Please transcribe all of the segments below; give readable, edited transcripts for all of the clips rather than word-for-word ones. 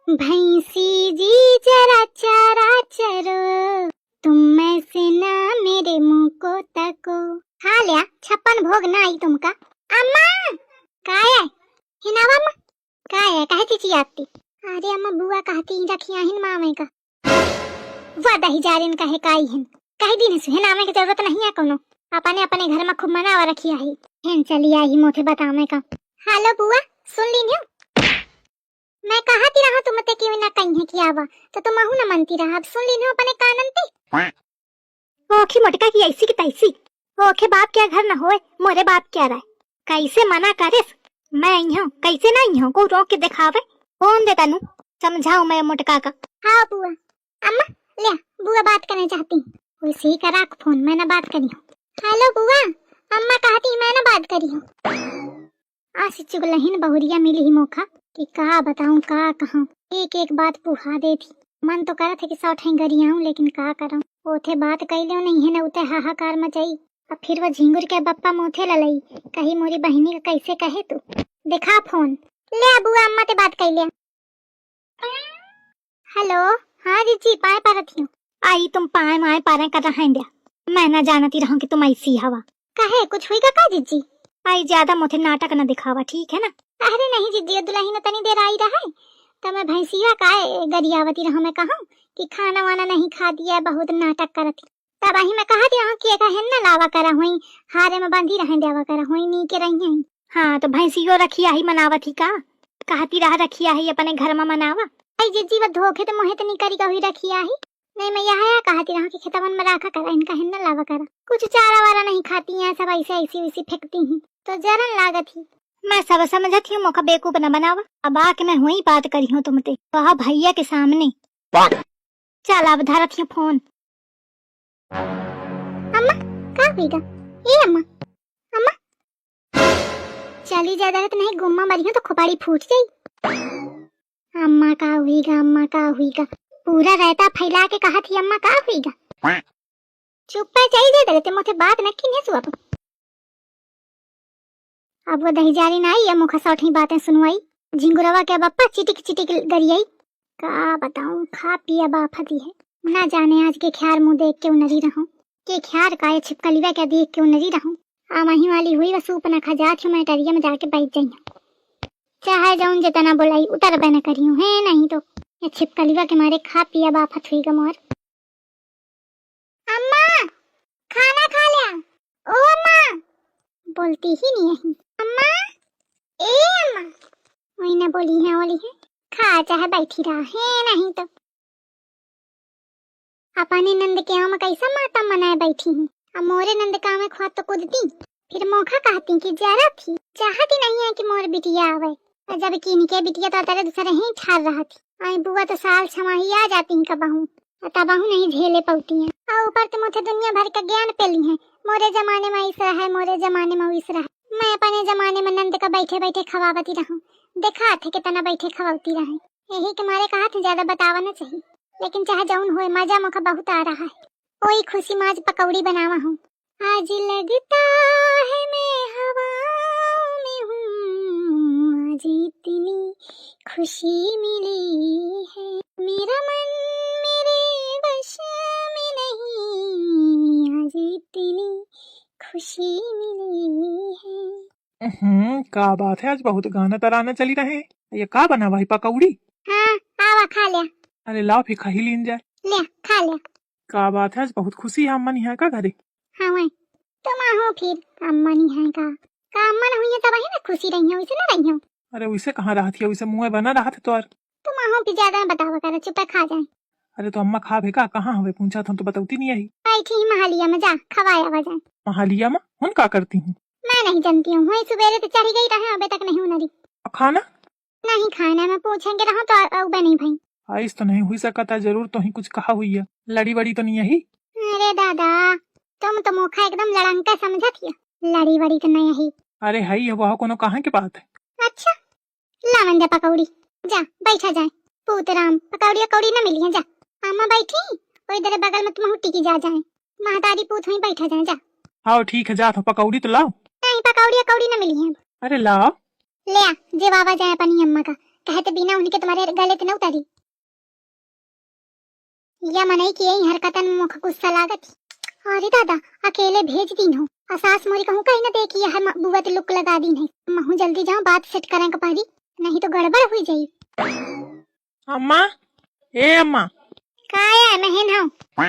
भैंसी जी जरा चारा चरो, तुम में से ना मेरे मुंह को तको। खा लिया 56 भोग ना आई तुमका। अम्मा काय है हिनावा अम्मा काय है काहे चीची आती। अरे अम्मा बुआ कहती रखिया हिन मामे का वादा ही जारिन कहे काई हिन कहे दिन से नामे की जरूरत नहीं है कोनो। अपने अपने घर में खूब मनावा रखिया ही हिन चली आई मोथे बतावे का। हेलो बुआ सुन ली न्यू मैं कहा ती रहा तुम ते क्यों ना कहीं है किया वा तो तुम आहू ना मनती रहा। अब सुन ली न्यू अपने कानन ते ओखी मोटका की ऐसी की तैसी ओखे बाप क्या घर न होए मोरे बाप क्या रहे कैसे मना करेस। मैं यहाँ कैसे नहीं हूँ को रोक के दिखावे कौन दे तनु समझाओ मैं मोटका का। हाँ बुआ अम्मा ले बुआ बात करना चाहती हूँ उसी ही करा फोन मैं ना बात करी हूँ। हेलो बुआ अम्मा कहती मैं ना बात करी हूँ। आसी चुगलहीन बहुरिया मिली ही मौका कि कहा बताऊं का कहूं एक एक बात पुहा दे थी। मन तो करा था कि सौ ठें गरियाऊं लेकिन का करूं ओथे बात कैले नहीं है न उते हाहाकार मचाई। अब फिर वो झिंगुर के बप्पा मोथे ललई कही मोरी बहनी का कैसे कहे तू दिखा फोन ले बुआ अम्मा ते बात कैले। हेलो हाँ जीजी पाए पारत हूँ आई तुम पाए माए पारे कर रहा है मैं ना जानती रहूं कि तुम ऐसी हवा कहे कुछ हुई का जीजी। आई ज्यादा मोथे नाटक न दिखावा ठीक है ना। अरे नहीं जीजी दुल्हन तनी देर आई रहा है तो मैं भैंसिया का गरियावती रहा मैं कहूं कि खाना वाना नहीं खा दिया बहुत नाटक करती तब ही मैं कहा दिया कि एक है ना लावा करा हुई हारे में बंधी रहे देवा करा हुई नी के रही है। हाँ तो भैंसियो रखिया ही मनावत ही का कहती रहा रखिया ही अपने घर में मनावा। आई जीजी वो धोखे तो मोहित नहीं करी हुई रखिया ही नहीं मैं यहाँ कहती रहा कि खेतवन में रखा करा इनका है ना लावा करा कुछ चारा वारा नहीं खाती हैं सब ऐसे ऐसी वैसी फेंकती हैं तो जरन लागत ही मैं सब समझती हूँ मौका बेवकूफ न बनावा। अब आके मैं वही बात करी हूँ तुमते वहाँ भैया के सामने चल अब धरत हूँ फोन। अम्मा का हुईगा ए अम्मा अम्मा चली ज्यादा नहीं गुम्मा मरी हूँ तो खुपाड़ी फूट जाई। अम्मा का हुईगा पूरा रहता फैला के कहा थी अम्मा का हुईगा चुप पे चाहिए दे देते मोथे बात न की नहीं सुआ। अब वो दही जारी ना आई मुखा सौठी बातें सुनवाई झिंगुरवा के बप्पा चिटिक चिटिक गरियाई का बताऊं खा पिया बाफती है ना जाने आज के ख्यार मुंह देख क्यों नरी रहूं के ख्यार का छिपकलिवा क्या देख क्यों नरी रहूं। आमही वाली हुई वह सूप न खजा थी मैं टरिया में जाके बैठ जाई चाहे जाऊं जितना बोलाई उतर बना करी हूँ है नहीं तो ये छिपकलिवा के मारे खा पिया बाफत हुई मोर। अम्मा खाना खा लिया ओ अम्मा बोलती ही नहीं है अम्मा ए अम्मा वही ना बोली है खा चाहे बैठी रहा है नहीं तो अपने नंद के में कैसा माता मनाए बैठी हूँ अब मोरे नंद का में खुआ तो कूदती फिर मौका कहती कि जरा थी चाहती नहीं है कि मोर बिटिया आवे जब की के बिटिया तो तेरे दूसरे ही ठार रहा थी आई बुआ तो साल छमाही आ जाती कबहू तबहू नहीं झेले पौती है और ऊपर तो मुझे दुनिया भर का ज्ञान पेली है मोरे जमाने में इस रहा है मोरे जमाने में इस रहा है। मैं अपने जमाने में नंद का बैठे बैठे खवावती रहूं देखा थे कितना बैठे खवाती रहे यही के मारे कहा थे ज्यादा बतावा न चाहिए लेकिन चाहे जौन होए मजा मौका बहुत आ रहा है कोई खुशी माज पकौड़ी बनावा हूँ आज लगता है मैं हवाओं में हूँ आज इतनी खुशी मिली है मेरा मन मेरे वश में नहीं आज इतनी खुशी मिली है। का बात है आज बहुत गाना तराना चली रहे ये का बना भाई पकौड़ी। हाँ आवा खा लिया। अरे लाओ फिर खा ही लीन जाए ले खा लिया। का बात है आज बहुत खुशी है अम्मा नहीं है का घरे। हाँ वही तुम हो फिर अम्मा नहीं है का अम्मा न हुई है तब ना खुशी रही हो वैसे ना रही हो। अरे वैसे कहाँ रहा थी वैसे मुँह बना रहा था तो तुम हो फिर ज्यादा बतावा कर चुप खा जाए। अरे तो अम्मा खा भेगा कहाँ हवे पूछा था तो बताती नहीं आई बैठी महालिया में जा खवाया वजह महालिया में हुन का करती हूँ मैं नहीं जानती हूँ वही सुबह तो चढ़ी गई रहे अबे तक नहीं उनरी खाना नहीं खाना मैं पूछेंगे रहा तो अब नहीं भाई आइस तो नहीं हुई सकता जरूर तो ही कुछ कहा हुई है लड़ी बड़ी तो नहीं यही। अरे दादा तुम तो मुखा एकदम लड़ंका समझा थी लड़ी बड़ी तो नहीं यही। अरे है वह कोनो कहाँ की बात है। अच्छा लावन दे पकौड़ी जा बैठा जाए पूतराम पकौड़ी कौड़ी न मिली है जा अम्मा बैठी और इधर बगल में तुम हुट्टी की जा जाए महतारी पूत वहीं बैठा जाए जा। हाँ ठीक है जा तो पकौड़ी तो लाओ। नहीं पकौड़ी कौड़ी न मिली है। अरे लाओ ले आ जे बाबा जाए अपनी अम्मा का कहे तो बिना उनके तुम्हारे गले तो न उतारी। या मनई की यही हरकतन मुख गुस्सा लागत। अरे दादा अकेले भेज दी हो और सास मोरी कहूँ कहीं न देखी हर बुआ तो लुक लगा दी नहीं। महू जल्दी जाओ बात सेट करें कपारी नहीं तो गड़बड़ हुई जाई। अम्मा ए अम्मा। काया महन हो।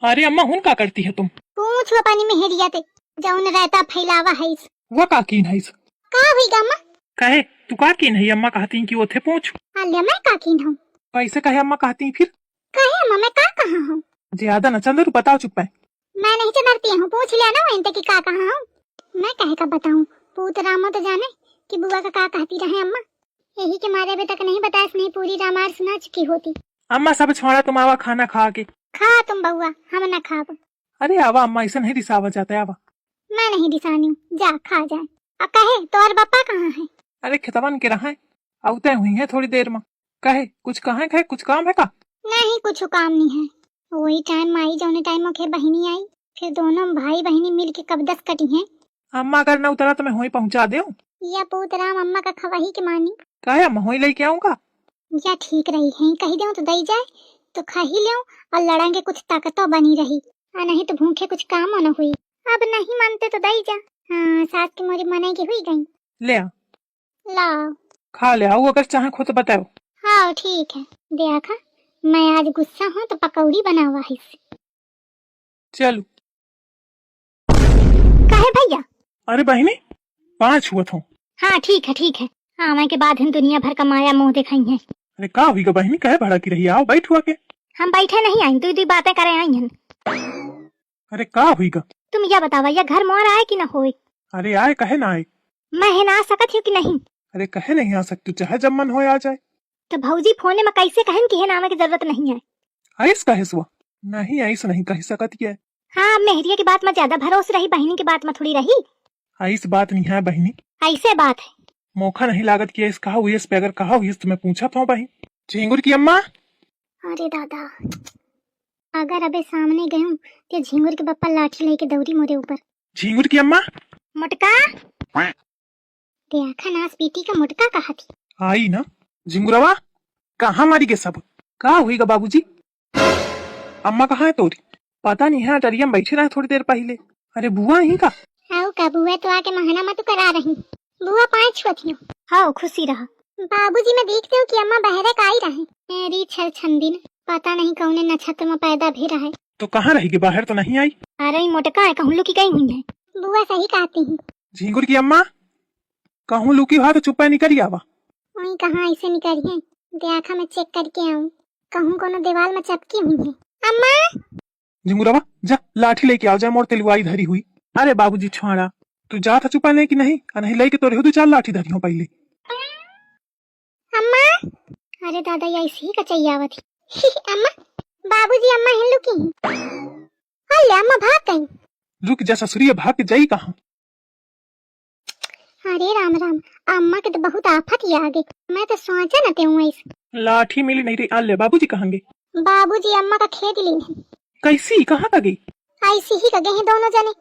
अरे अम्मा हुन का करती है तुम? पूछ पानी में हेरिया ते जौन रहता फैलावा है। वो का कीन है? का हुई गम्मा? कहे तू का कीन है? अम्मा कहती कि वो थे पूछ। अल्ले मैं का कीन हूँ? कैसे कहे अम्मा कहती फिर? कहे अम्मा मैं का कहा हूँ? ज्यादा न चंदर बताओ चुप है। मैं नहीं चंदरती हूँ पूछ लिया ना वहीं तक कि का कहा हूँ। मैं कहे का बताऊँ पूत रामो तो जाने कि बुआ का का कहती रहे अम्मा। यही के मारे अभी तक नहीं बताया नहीं पूरी रामायण सुना चुकी होती। अम्मा सब छोड़ा तुम आवा खाना खा के। खा तुम बउआ हम न खाब। अरे आवा अम्मा ऐसा नहीं रिसावा जाता है आवा। मैं नहीं दिसानी हूँ जा खा जाए। अब कहे तो और पापा कहाँ है? अरे खितवन के रहा आवते हुई है थोड़ी देर में। कहे कुछ कहा है कुछ काम है का? नहीं कुछ काम नहीं है। वही टाइम आई जौने टाइम के बहनी आई फिर दोनों भाई बहनी मिल के कब 10 कटी हैं। अम्मा अगर न उतरा तो मैं वहीं पहुंचा दे। या पूतराम अम्मा का खवाही के मानी। कहे अम्मा वहीं लेके आऊंगा। या ठीक रही है कही दे तो दई जाए तो खा ही ले और लड़ेंगे कुछ ताकतों बनी रही और नहीं तो भूखे कुछ काम न हुई। अब नहीं मानते तो दई जा। हाँ सास की मोरी मने की हुई गई। ले आ लाओ खा ले आओ अगर चाहे खुद बताओ। हाँ ठीक है दे खा। मैं आज गुस्सा हूँ तो पकौड़ी बनावा है। चलो कहे भैया? अरे बहनी 5 हुआ था। हाँ ठीक है आने के बाद हम दुनिया भर का माया मोह दिखाई है। अरे का हुई गा बहनी कहे भाड़ा की रही आओ बैठ हुआ के। हम बैठे नहीं आई दो बातें करे आई हैं। अरे का हुई गा? तुम यह बतावा यह घर मोर आए कि न होए? अरे आए कहे ना आए? मैं है ना आ सकत हूँ कि नहीं? अरे कहे नहीं आ सकती चाहे जब मन हो आ जाए। तो भौजी फोने में कैसे कहन कि है ना आने की जरूरत नहीं है? ऐस कहे सुआ नहीं ऐस नहीं कह सकती है। हाँ मेहरिया की बात में ज्यादा भरोसा रही बहनी की बात में थोड़ी रही। ऐस बात नहीं है बहनी। ऐसे बात है। मौका नहीं लागत किया इस कहा हुई इस पे अगर कहा हुई तो मैं पूछा था बहन झिंगुर की अम्मा। अरे दादा अगर अबे सामने गए तो झिंगुर के पप्पा लाठी लेके दौड़ी मोरे ऊपर। झिंगुर की अम्मा मुटका देखा नास बेटी का मुटका कहा थी। आई ना झिंगुरवा कहाँ मारी के सब कहा हुई गा बाबूजी? अम्मा कहाँ है तोरी? पता नहीं है डरिया में बैठे रहे थोड़ी देर पहले। अरे बुआ ही का? आओ का बुआ तो आके महना मत करा रही। बुआ 5 छुआ हाँ खुशी रहा। बाबूजी मैं देखते हो कि अम्मा बहरे का आई रहे। मेरी छल छंदिन पता नहीं कौने नक्षत्र में पैदा भी रहे। तो कहाँ रहेगी बाहर तो नहीं आई? अरे मोटका है कहूँ लुकी गई हुई है। बुआ सही कहती हूँ। झिंगुर की अम्मा कहूँ लुकी हुआ तो चुप्पा निकल आवा। वही कहाँ ऐसे निकली है देखा मैं चेक करके आऊँ कहूँ कोनो दीवार में चपकी हुई है। अम्मा झिंगुरवा जा लाठी लेके आओ जाए मोर तिलवाई धरी हुई। अरे बाबूजी छोड़ा तू जा था चुपा नहीं कि नहीं नहीं लेके तो रहो तू 4 लाठी धरी हो पहले। अम्मा अरे दादा ये ऐसी ही कचैया थी। अम्मा बाबूजी अम्मा हिल लुकी। अरे अम्मा भाग गई। रुक जा ससुरिया भाग के जाई कहाँ? अरे राम राम अम्मा के तो बहुत आफत ही आ गई। मैं तो सोचा न ते हूँ ऐसे। लाठी मिली नहीं रही आले बाबूजी कहाँगे? बाबूजी अम्मा का खेत ली है। कैसी कहाँ का गई? ऐसी ही गए हैं दोनों जने।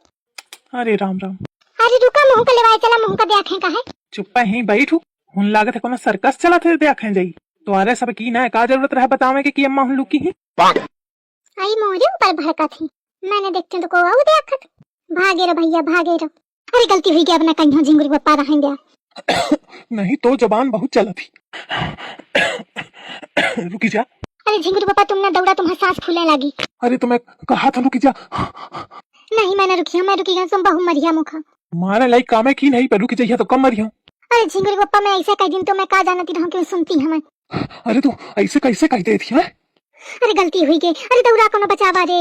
अरे राम राम। अरे रुका मुंह का लेवाए चला मुंह का देखें का है। चुप्पा ही बैठू हुन लागत है कोनो सर्कस चला थे देखें जाई तो अरे सब की ना का जरूरत रहा बतावे के कि अम्मा हुन लुकी ही। आई मोरे ऊपर भड़का थी मैंने देखते तो को आऊ देखत। भागे रे भैया भागे रे। अरे गलती हुई क्या अपना कहीं झिंगुर पप्पा रहेंगे। नहीं तो जबान बहुत चला थी। रुकी जा। अरे झिंगुर पप्पा तुमने दौड़ा तुम्हारी सांस फूलने लगी। अरे तुम्हें कहा था रुकी जा। नहीं मैंने रुकी हूँ मैं रुकी गई तुम बहु मरिया मुखा। मारे लाइक काम की नहीं पर रुकी जाइए तो कम मरी हूँ। अरे झिंगुर पप्पा मैं ऐसे कह दिन तो मैं का जानती रहूं क्यों सुनती हमें। अरे तू ऐसे कैसे कहते थी? अरे गलती हुई गई। अरे दौड़ा कोनो बचावा रे।